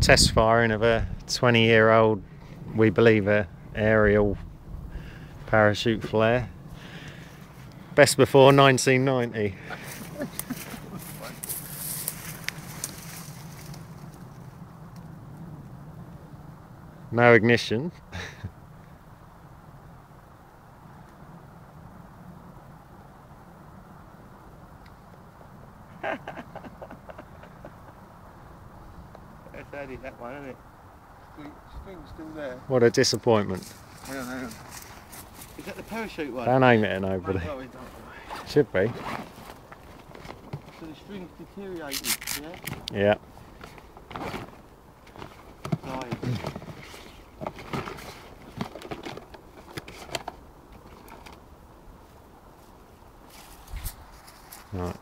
test firing of a 20-year-old, we believe, a aerial parachute flare. Best before 1990. No ignition. That's handy, that one, isn't it? String's still there. What a disappointment. Hang on, hang on. Is that the parachute one? Don't aim it at nobody. Don't worry. Should be. So the string's deteriorated, yeah? Yeah. Right. Right.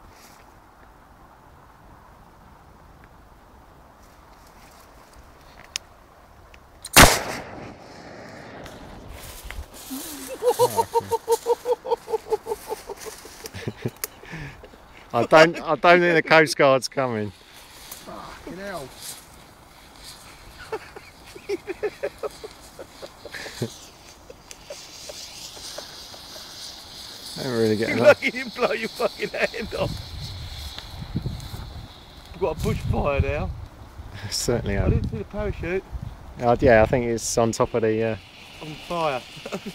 I don't think the Coast Guard's coming. Fucking hell. Don't really get You're enough. lucky you didn't blow your fucking hand off. We've got a bushfire now. Certainly I have. didn't see the parachute. Yeah, I think it's on top of the. On fire. Fucking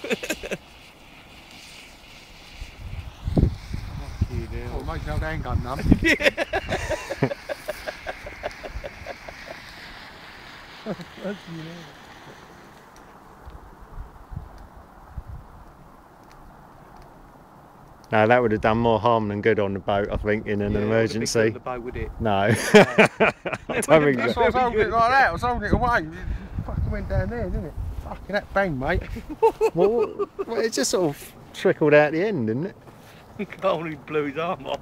hell. Oh, make the old handgun numb. No, that would have done more harm than good on the boat, I think, in an emergency. On the boat, would it? No. I don't think That's so. why I was holding it like that. I was holding it away. It fucking went down there, didn't it? Fucking that bang, mate. Well, it just sort of trickled out the end, didn't it? Oh, he blew his arm off.